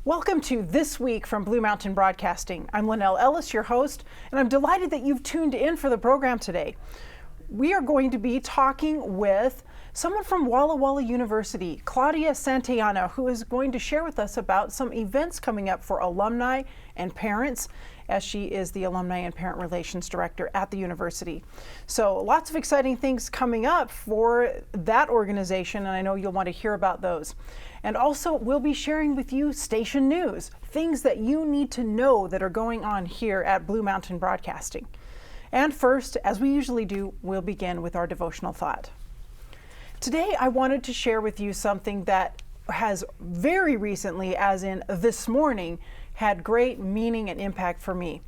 Welcome to This Week from Blue Mountain Broadcasting. I'm Lynelle Ellis, your host, and I'm delighted that you've tuned in for the program today. We are going to be talking with someone from Walla Walla University, Claudia Santellano, who is going to share with us about some events coming up for alumni and parents, as she is the Alumni and Parent Relations Director at the university. So lots of exciting things coming up for that organization, and I know you'll want to hear about those. And also, we'll be sharing with you station news, things that you need to know that are going on here at Blue Mountain Broadcasting. And first, as we usually do, we'll begin with our devotional thought. Today, I wanted to share with you something that has very recently, as in this morning, had great meaning and impact for me.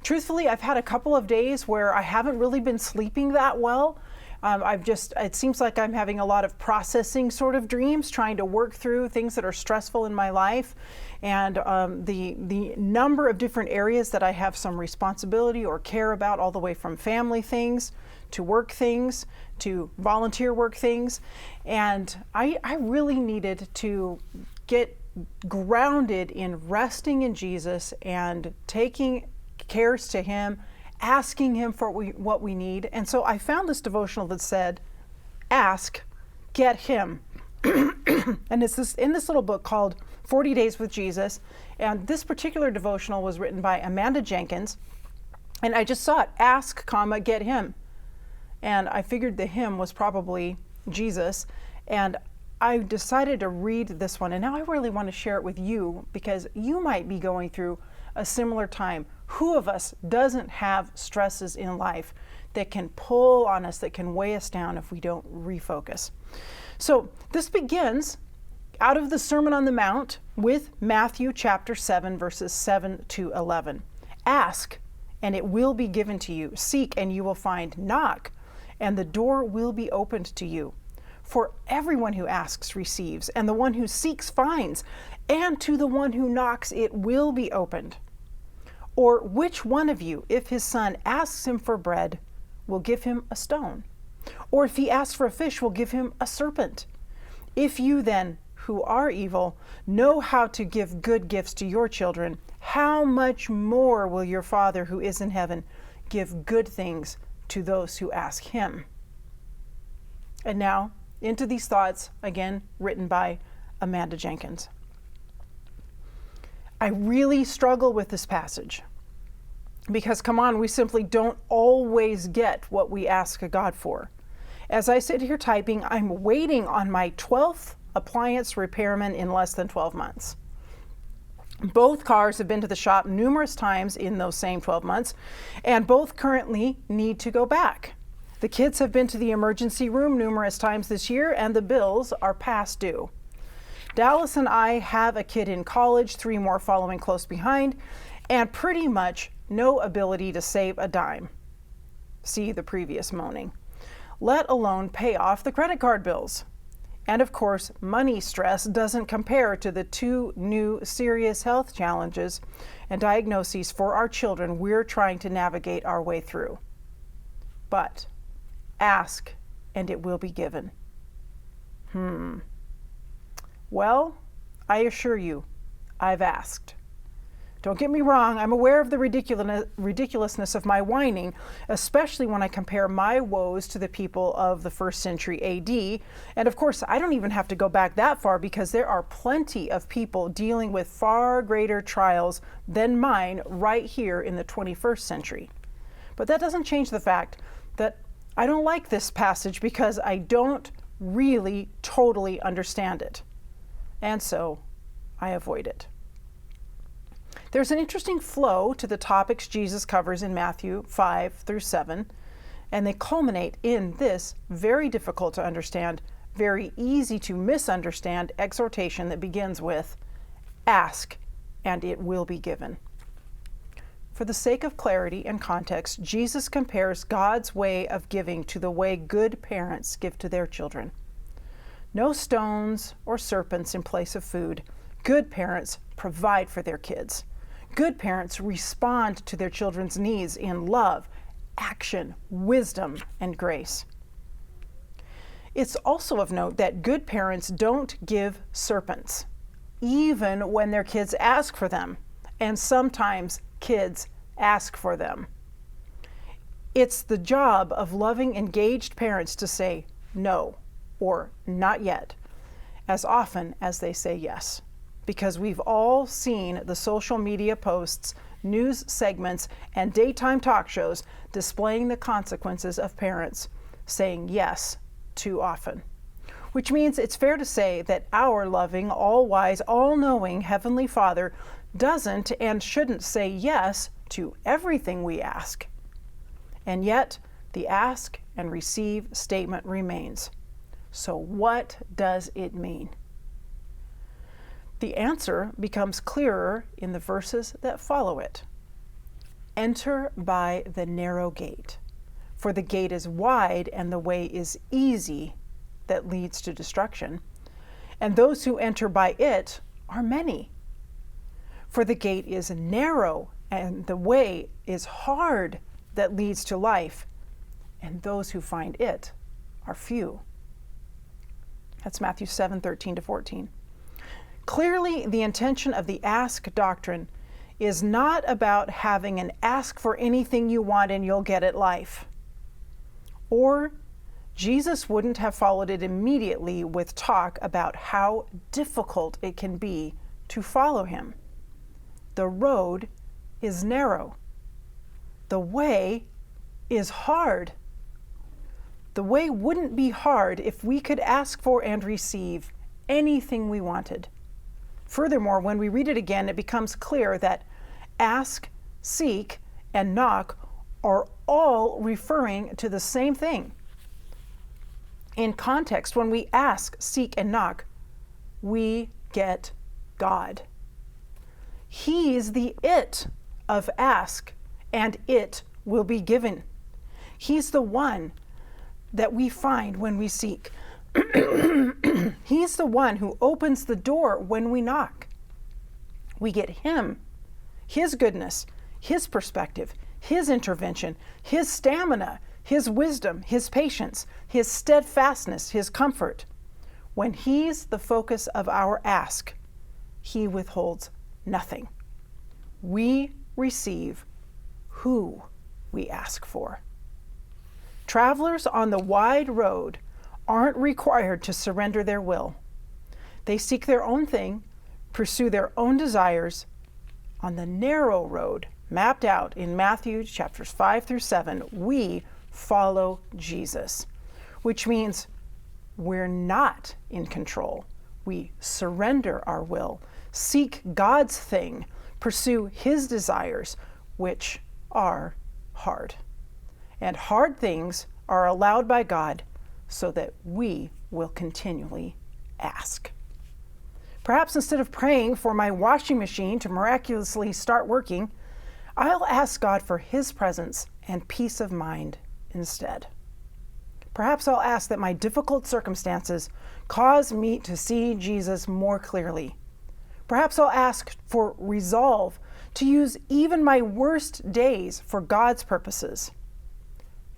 Truthfully, I've had a couple of days where I haven't really been sleeping that well. It seems like I'm having a lot of processing sort of dreams, trying to work through things that are stressful in my life. And the number of different areas that I have some responsibility or care about, all the way from family things to work things to volunteer work things. And I really needed to get grounded in resting in Jesus and taking cares to Him, asking Him for what we need. And so I found this devotional that said, ask, get Him. And it's in this little book called 40 Days with Jesus. And this particular devotional was written by Amanda Jenkins. And I just saw it, ask, comma, get Him. And I figured the Him was probably Jesus. And I decided to read this one. And now I really want to share it with you because you might be going through a similar time. Who of us doesn't have stresses in life that can pull on us, that can weigh us down if we don't refocus? So this begins out of the Sermon on the Mount with Matthew chapter 7, verses 7 to 11. Ask, and it will be given to you. Seek, and you will find. Knock, and the door will be opened to you. For everyone who asks receives, and the one who seeks finds, and to the one who knocks it will be opened. Or which one of you, if his son asks him for bread, will give him a stone? Or if he asks for a fish, will give him a serpent? If you then, who are evil, know how to give good gifts to your children, how much more will your Father who is in heaven give good things to those who ask Him? And now, into these thoughts, again, written by Amanda Jenkins. I really struggle with this passage because, come on, we simply don't always get what we ask God for. As I sit here typing, I'm waiting on my 12th appliance repairman in less than 12 months. Both cars have been to the shop numerous times in those same 12 months, and both currently need to go back. The kids have been to the emergency room numerous times this year, and the bills are past due. Dallas and I have a kid in college, 3 more following close behind, and pretty much no ability to save a dime. See the previous moaning. Let alone pay off the credit card bills. And of course, money stress doesn't compare to the 2 new serious health challenges and diagnoses for our children we're trying to navigate our way through. But ask, and it will be given. Well, I assure you, I've asked. Don't get me wrong, I'm aware of the ridiculousness of my whining, especially when I compare my woes to the people of the 1st century AD. And of course, I don't even have to go back that far because there are plenty of people dealing with far greater trials than mine right here in the 21st century. But that doesn't change the fact that I don't like this passage because I don't really totally understand it. And so I avoid it. There's an interesting flow to the topics Jesus covers in Matthew 5 through 7, and they culminate in this very difficult to understand, very easy to misunderstand exhortation that begins with, ask, and it will be given. For the sake of clarity and context, Jesus compares God's way of giving to the way good parents give to their children. No stones or serpents in place of food. Good parents provide for their kids. Good parents respond to their children's needs in love, action, wisdom, and grace. It's also of note that good parents don't give serpents. even when their kids ask for them. And sometimes kids ask for them. It's the job of loving, engaged parents to say no or not yet as often as they say yes. Because we've all seen the social media posts, news segments, and daytime talk shows displaying the consequences of parents saying yes too often. Which means it's fair to say that our loving, all-wise, all-knowing Heavenly Father doesn't and shouldn't say yes to everything we ask. And yet, the ask and receive statement remains. So what does it mean? The answer becomes clearer in the verses that follow it. Enter by the narrow gate, for the gate is wide and the way is easy that leads to destruction, and those who enter by it are many. For the gate is narrow and the way is hard that leads to life, and those who find it are few. That's Matthew 7:13-14. Clearly, the intention of the ask doctrine is not about having an ask for anything you want and you'll get it life. Or Jesus wouldn't have followed it immediately with talk about how difficult it can be to follow him. The road is narrow. The way is hard. The way wouldn't be hard if we could ask for and receive anything we wanted. Furthermore, when we read it again, it becomes clear that ask, seek, and knock are all referring to the same thing. In context, when we ask, seek, and knock, we get God. He's the it of ask, and it will be given. He's the one that we find when we seek. He's the one who opens the door when we knock. We get him, his goodness, his perspective, his intervention, his stamina, his wisdom, his patience, his steadfastness, his comfort. When he's the focus of our ask, he withholds nothing. We receive who we ask for. Travelers on the wide road aren't required to surrender their will. They seek their own thing, pursue their own desires. On the narrow road mapped out in Matthew chapters 5-7, we follow Jesus, which means we're not in control. We surrender our will, seek God's thing, pursue his desires, which are hard. And hard things are allowed by God so that we will continually ask. Perhaps instead of praying for my washing machine to miraculously start working, I'll ask God for his presence and peace of mind instead. Perhaps I'll ask that my difficult circumstances cause me to see Jesus more clearly. Perhaps I'll ask for resolve to use even my worst days for God's purposes.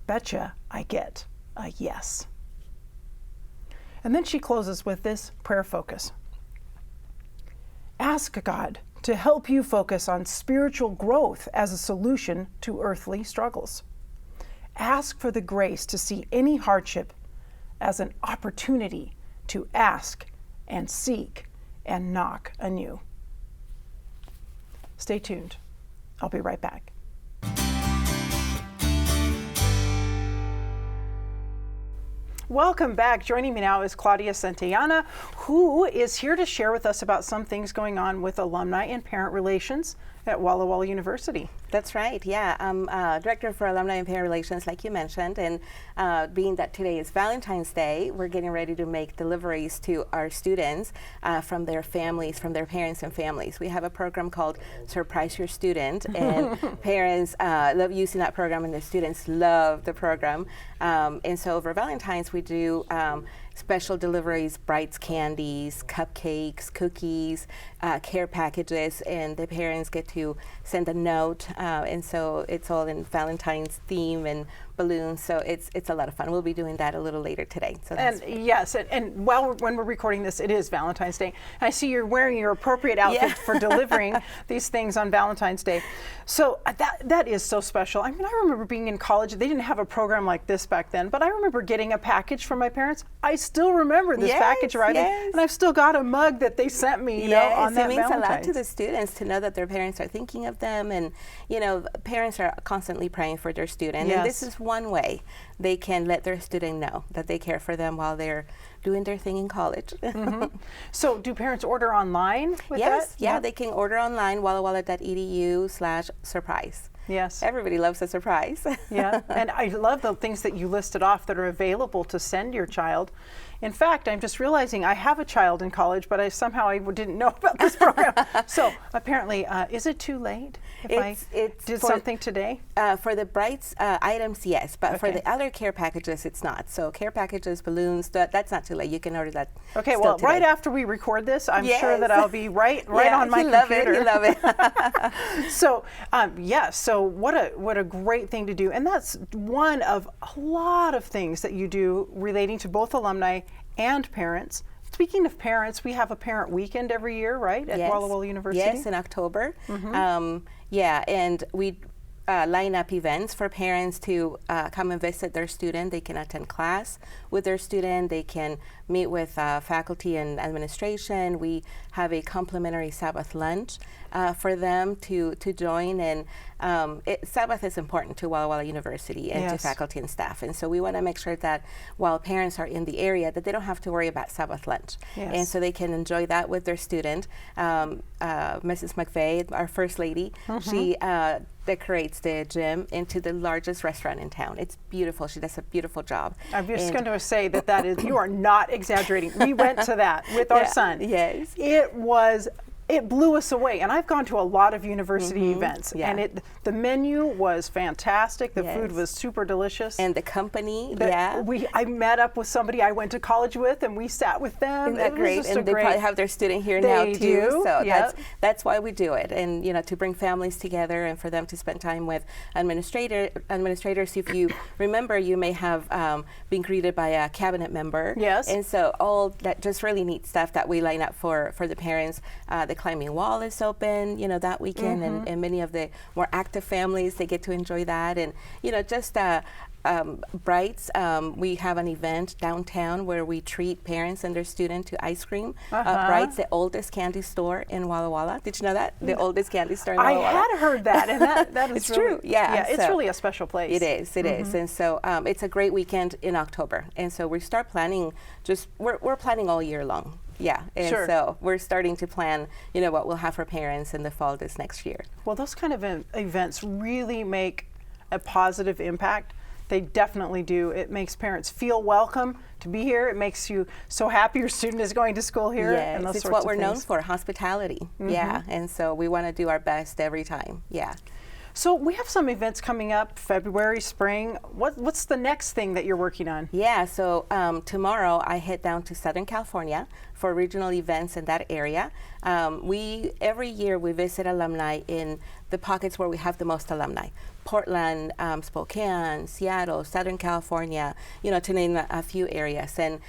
Betcha I get a yes. And then she closes with this prayer focus. Ask God to help you focus on spiritual growth as a solution to earthly struggles. Ask for the grace to see any hardship as an opportunity to ask and seek and knock anew. Stay tuned. I'll be right back. Welcome back. Joining me now is Claudia Santellano, who is here to share with us about some things going on with alumni and parent relations at Walla Walla University. That's right, yeah. I'm Director for Alumni and Parent Relations, like you mentioned, and being that today is Valentine's Day, we're getting ready to make deliveries to our students from their families, from their parents and families. We have a program called Surprise Your Student, and parents love using that program, and the students love the program. And so over Valentine's, we do special deliveries, Brights candies, cupcakes, cookies, care packages, and the parents get to send a note. And so it's all in Valentine's theme and balloons. So it's a lot of fun. We'll be doing that a little later today. So and yes, and when we're recording this, it is Valentine's Day. And I see you're wearing your appropriate outfit for delivering these things on Valentine's Day. So that is so special. I mean, I remember being in college. They didn't have a program like this back then, but I remember getting a package from my parents. I still remember this package arriving, and I've still got a mug that they sent me, you know, on that Valentine's. It means a lot to the students to know that their parents are thinking of them, and you know, parents are constantly praying for their student, and this is one way they can let their student know that they care for them while they're doing their thing in college. So do parents order online with that? Yeah, they can order online, wallawalla.edu/surprise. Yes. Everybody loves a surprise. Yeah, and I love the things that you listed off that are available to send your child. In fact, I'm just realizing I have a child in college, but somehow I didn't know about this program. So apparently, is it too late if I did something today? For the Brights items, yes, but for the other care packages, it's not. So care packages, balloons, that's not too late. You can order that. Okay, well, today. Right after we record this, I'm sure that I'll be right on my computer. You love it. So, so what a great thing to do. And that's one of a lot of things that you do relating to both alumni and parents. Speaking of parents, we have a parent weekend every year, right, at Walla Walla University? Yes, in October. And we line up events for parents to come and visit their student. They can attend class with their student. They can meet with faculty and administration. We have a complimentary Sabbath lunch for them to join. And Sabbath is important to Walla Walla University and to faculty and staff. And so we want to make sure that while parents are in the area, that they don't have to worry about Sabbath lunch. And so they can enjoy that with their student. Mrs. McVeigh, our First Lady, she decorates the gym into the largest restaurant in town. It's beautiful. She does a beautiful job. I'm just going to say that is, you are not exaggerating. We went to that with our son. Yes. It blew us away, and I've gone to a lot of university events, and the menu was fantastic. The food was super delicious, and the company. I met up with somebody I went to college with, and we sat with them. Isn't that great? And they probably have their student here now too. So that's why we do it, and to bring families together and for them to spend time with administrators. If you remember, you may have been greeted by a cabinet member. Yes. And so all that just really neat stuff that we line up for the parents. The climbing wall is open, that weekend, and many of the more active families, they get to enjoy that. And, just Brights, we have an event downtown where we treat parents and their student to ice cream. Brights, the oldest candy store in Walla Walla. Did you know that? The oldest candy store in Walla Walla. I had heard that, and that is it's true. Yeah, it's really a special place. It is. It is. And so it's a great weekend in October. And so we start planning. We're planning all year long. Yeah, and so we're starting to plan, what we'll have for parents in the fall this next year. Well, those kind of events really make a positive impact. They definitely do. It makes parents feel welcome to be here. It makes you so happy your student is going to school here. Yes, and those it's sorts what of we're known things. for, hospitality. Yeah, and so we want to do our best every time. Yeah. So we have some events coming up, February, spring. What's the next thing that you're working on? Yeah, so tomorrow I head down to Southern California for regional events in that area. Every year we visit alumni in the pockets where we have the most alumni. Portland, Spokane, Seattle, Southern California, to name a few areas. And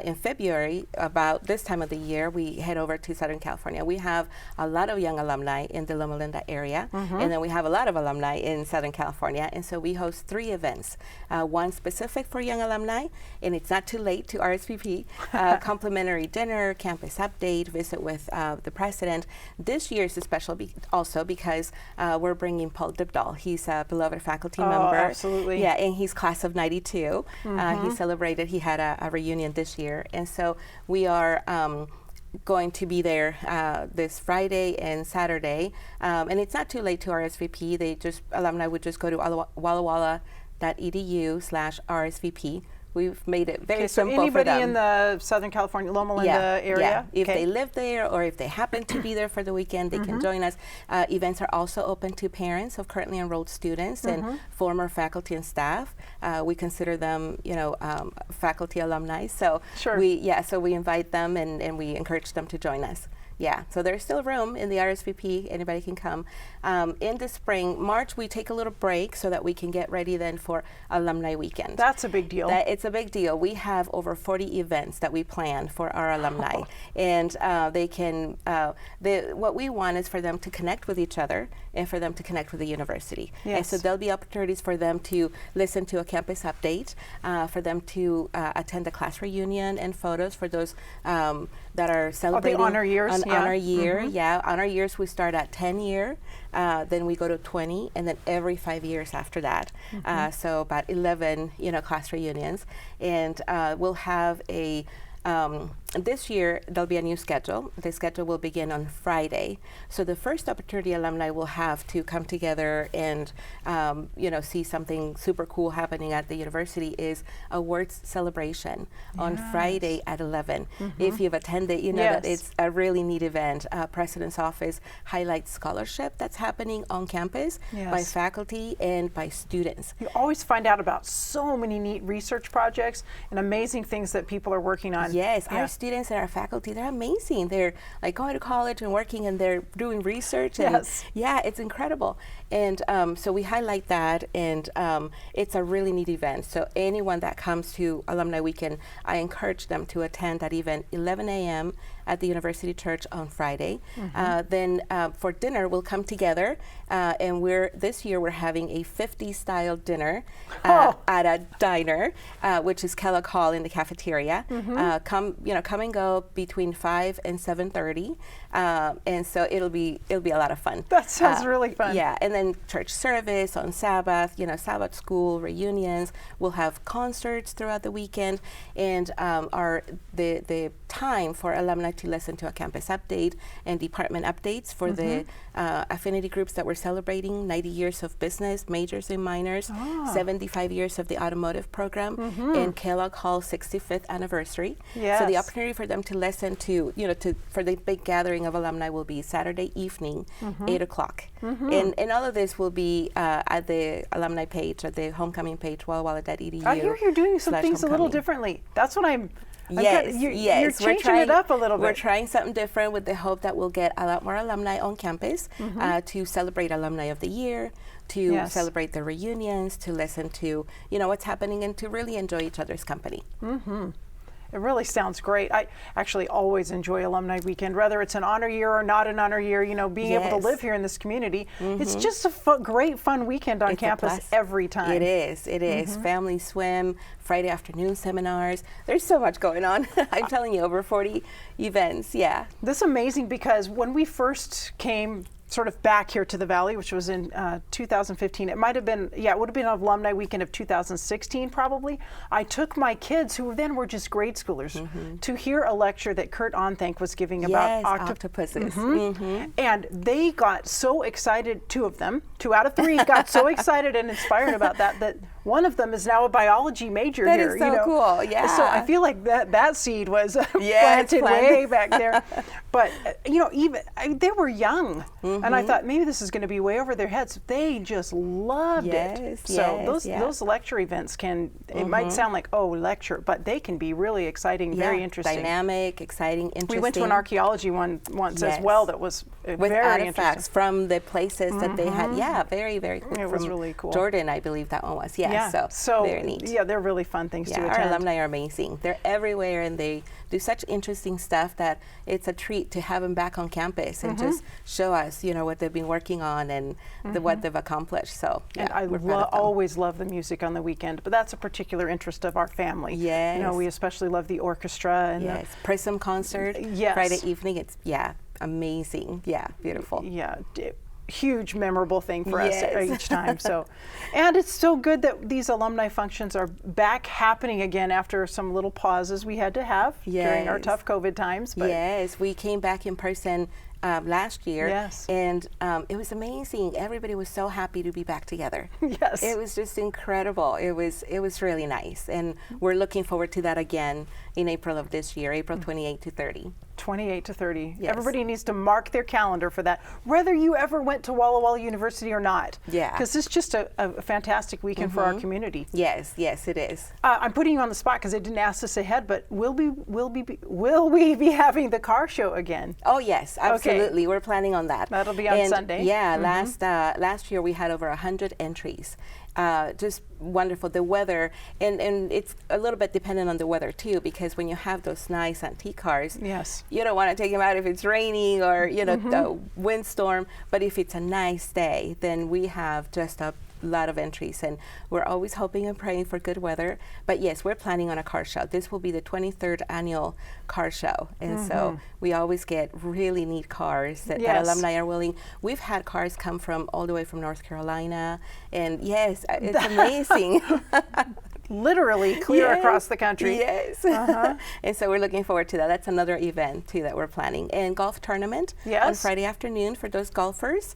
in February, about this time of the year, we head over to Southern California. We have a lot of young alumni in the Loma Linda area, and then we have a lot of alumni in Southern California. And so we host 3 events, one specific for young alumni, and it's not too late to RSVP, complimentary dinner, campus update, visit with the president. This year is special also because we're bringing Paul Dibdahl. He's a beloved faculty member. Absolutely. Yeah, and he's class of 92. He celebrated, he had a reunion this year. And so we are going to be there this Friday and Saturday. And it's not too late to RSVP. Alumni would just go to wallawalla.edu/RSVP. We've made it very simple for them. So anybody in the Southern California, Loma Linda area? If they live there or if they happen to be there for the weekend, they can join us. Events are also open to parents of currently enrolled students and former faculty and staff. We consider them, faculty alumni. So we invite them and we encourage them to join us. Yeah, so there's still room in the RSVP. Anybody can come. in the spring, March, we take a little break so that we can get ready then for Alumni Weekend. That's a big deal. It's a big deal. We have over 40 events that we plan for our alumni, and they can. What we want is for them to connect with each other and for them to connect with the university. Yes. And so there'll be opportunities for them to listen to a campus update, for them to attend the class reunion and photos for those that are celebrating honor years. Honor year. Honor years, we start at 10 year, then we go to 20, and then every 5 years after that. So about 11, class reunions, and we'll have a. This year, there'll be a new schedule. The schedule will begin on Friday. So the first opportunity alumni will have to come together and, see something super cool happening at the university is awards celebration on Friday at 11. If you've attended, you know that it's a really neat event. President's Office highlights scholarship that's happening on campus by faculty and by students. You always find out about so many neat research projects and amazing things that people are working on. Yes, our students and our faculty, they're amazing. They're like going to college and working, and they're doing research. And it's incredible. And so we highlight that, and it's a really neat event. So anyone that comes to Alumni Weekend, I encourage them to attend that event 11 a.m. at the University Church on Friday. Then for dinner, we'll come together, and this year we're having a 50s style dinner at a diner, which is Kellogg Hall in the cafeteria. Come and go between 5 and 7:30, and so it'll be a lot of fun. That sounds really fun. Yeah, and then church service on Sabbath, Sabbath school reunions. We'll have concerts throughout the weekend, and the time for alumni to listen to a campus update and department updates for the affinity groups that we're celebrating 90 years of business, majors and minors, 75 years of the automotive program, and Kellogg Hall's 65th anniversary. So the opportunity for them to listen to, for the big gathering of alumni will be Saturday evening, 8 o'clock. And all of this will be at the alumni page, at the homecoming page, wallawalla.edu. I hear you're doing some things a little differently. That's what you're changing it up a little bit. We're trying something different with the hope that we'll get a lot more alumni on campus to celebrate Alumni of the Year, to celebrate the reunions, to listen to, what's happening, and to really enjoy each other's company. It really sounds great. I actually always enjoy Alumni Weekend, whether it's an honor year or not an honor year, being able to live here in this community. It's just a great, fun weekend on campus every time. It is. Family swim, Friday afternoon seminars. There's so much going on. I'm telling you, over 40 events, This is amazing because when we first came sort of back here to the Valley, which was in 2015. It might have been, it would have been an Alumni Weekend of 2016 probably. I took my kids, who then were just grade schoolers, to hear a lecture that Kurt Onthink was giving about octopuses. And they got so excited, 2 of them, 2 out of 3 got so excited and inspired about that one of them is now a biology major here. That is so cool, So I feel like that seed was planted way back there. But, they were young. And I thought maybe this is going to be way over their heads. They just loved it. So those lecture events it might sound like, lecture, but they can be really exciting, very interesting. Dynamic, exciting, interesting. We went to an archaeology one once as well that was with very artifacts interesting. from the places that they had. Very, very cool. It was really cool. Jordan, I believe that one was. So very neat. Yeah, they're really fun things to attend. Our alumni are amazing. They're everywhere, and they do such interesting stuff that it's a treat to have them back on campus and just show us, what they've been working on and what they've accomplished. So, and I always love the music on the weekend, but that's a particular interest of our family. We especially love the orchestra and Prism concert Friday evening. It's amazing. Beautiful. Huge memorable thing for us each time. So, and it's so good that these alumni functions are back happening again after some little pauses we had to have during our tough COVID times. But we came back in person last year, and it was amazing. Everybody was so happy to be back together. It was just incredible. It was really nice, and we're looking forward to that again in April of this year, April 28 to 30. 28 to 30. Everybody needs to mark their calendar for that, whether you ever went to Walla Walla University or not. Because it's just a fantastic weekend for our community. Yes, it is. I'm putting you on the spot because I didn't ask this ahead, but will we be having the car show again? Oh yes, absolutely. Absolutely, we're planning on that. That'll be on Sunday. Yeah, last year we had over 100 entries. Just wonderful. The weather, and it's a little bit dependent on the weather too, because when you have those nice antique cars, yes, you don't want to take them out if it's raining or the windstorm. But if it's a nice day, then we have just a lot of entries, and we're always hoping and praying for good weather. But yes, we're planning on a car show. This will be the 23rd annual car show, and so we always get really neat cars that alumni are willing. We've had cars come from all the way from North Carolina, and yes, it's amazing. Literally clear across the country. Yes. And so we're looking forward to that. That's another event too that we're planning. And golf tournament on Friday afternoon for those golfers.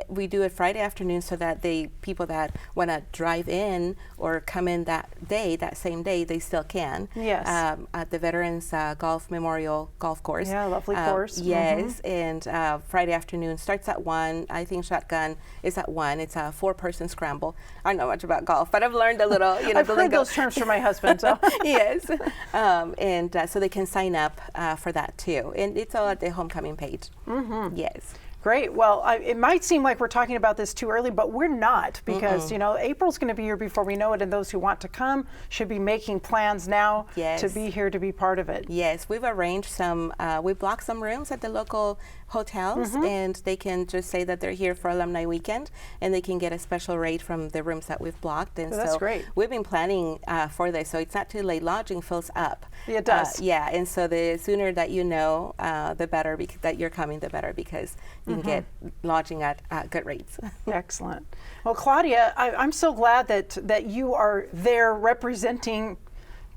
We do it Friday afternoon so that people that want to drive in or come in that same day, they still can. Yes. At the Veterans Golf Memorial Golf Course. Yeah, lovely course. Yes. And Friday afternoon starts at 1. I think shotgun is at 1. It's a 4-person scramble. I don't know much about golf, but I've learned a little. I've heard those terms from my husband. So. Yes. And so they can sign up for that too. And it's all at the homecoming page. Yes. Great. Well, it might seem like we're talking about this too early, but we're not, because April's going to be here before we know it, and those who want to come should be making plans now to be here to be part of it. Yes, we've arranged we blocked some rooms at the local hotels, and they can just say that they're here for Alumni Weekend, and they can get a special rate from the rooms that we've blocked. And that's great. We've been planning for this, so it's not too late. Lodging fills up. It does. Yeah, and so the sooner that you know, the better that you're coming, the better, because you can get lodging at good rates. Excellent. Well, Claudia, I'm so glad that you are there representing,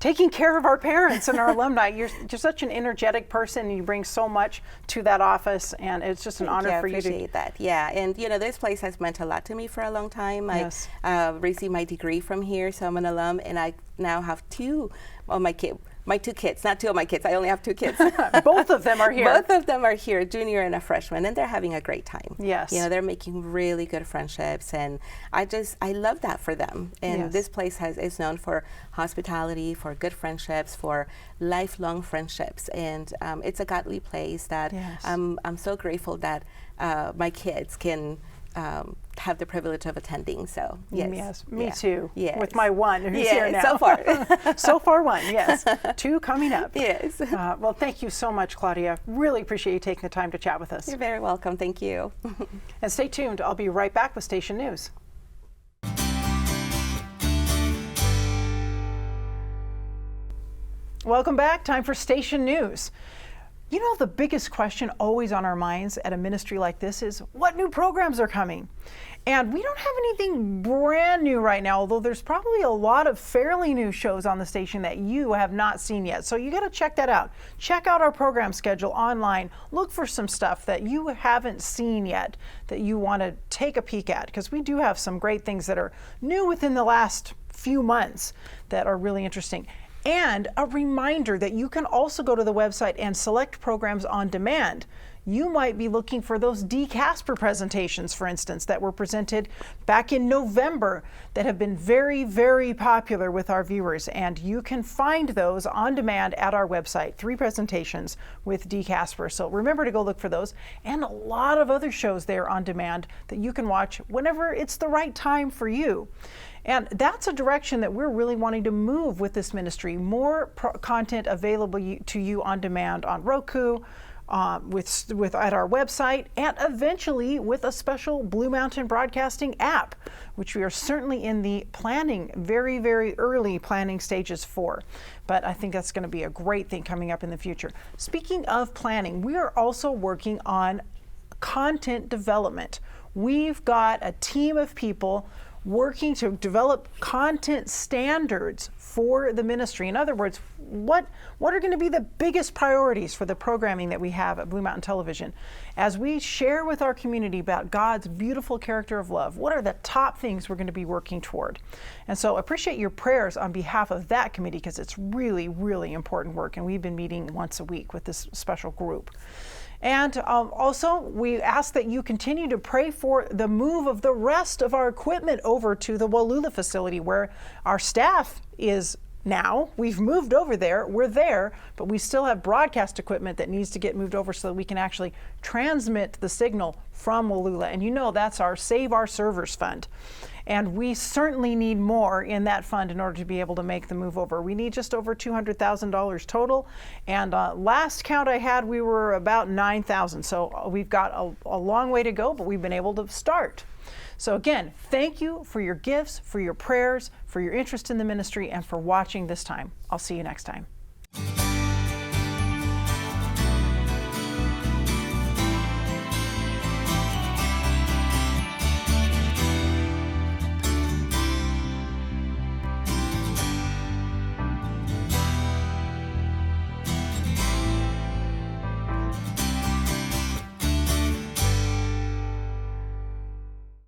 taking care of our parents and our alumni. You're such an energetic person, and you bring so much to that office, and it's just an honor for you to. I appreciate that. Yeah, and this place has meant a lot to me for a long time. I received my degree from here, so I'm an alum, and I now have two of my kids. My 2 kids, not 2 of my kids. I only have 2 kids. Both of them are here. Both of them are here, junior and a freshman, and they're having a great time. Yes. They're making really good friendships, and I love that for them. And this place is known for hospitality, for good friendships, for lifelong friendships, and it's a godly place that I'm so grateful that my kids can have the privilege of attending. So yes, me too. Yes. With my one who's here now. So far. So far 1, yes. 2 coming up. Yes. Well, thank you so much, Claudia. Really appreciate you taking the time to chat with us. You're very welcome. Thank you. And stay tuned. I'll be right back with Station News. Welcome back. Time for Station News. The biggest question always on our minds at a ministry like this is, what new programs are coming? And we don't have anything brand new right now, although there's probably a lot of fairly new shows on the station that you have not seen yet. So you got to check that out. Check out our program schedule online. Look for some stuff that you haven't seen yet that you want to take a peek at, because we do have some great things that are new within the last few months that are really interesting. And a reminder that you can also go to the website and select programs on demand. You might be looking for those D. Casper presentations, for instance, that were presented back in November that have been very, very popular with our viewers. And you can find those on demand at our website, 3 presentations with D. Casper. So remember to go look for those, and a lot of other shows there on demand that you can watch whenever it's the right time for you. And that's a direction that we're really wanting to move with this ministry. More content available to you on demand on Roku, with at our website, and eventually with a special Blue Mountain Broadcasting app, which we are certainly in the planning, very, very early planning stages for. But I think that's going to be a great thing coming up in the future. Speaking of planning, we are also working on content development. We've got a team of people working to develop content standards for the ministry. In other words, what are going to be the biggest priorities for the programming that we have at Blue Mountain Television? As we share with our community about God's beautiful character of love, what are the top things we're going to be working toward? And so appreciate your prayers on behalf of that committee, because it's really, really important work, and we've been meeting once a week with this special group. And also, we ask that you continue to pray for the move of the rest of our equipment over to the Wallula facility, where our staff is now. We've moved over there, we're there, but we still have broadcast equipment that needs to get moved over so that we can actually transmit the signal from Wallula. And you know that's our Save Our Servers Fund. And we certainly need more in that fund in order to be able to make the move over. We need just over $200,000 total. And last count I had, we were about 9,000. So we've got a long way to go, but we've been able to start. So again, thank you for your gifts, for your prayers, for your interest in the ministry, and for watching this time. I'll see you next time.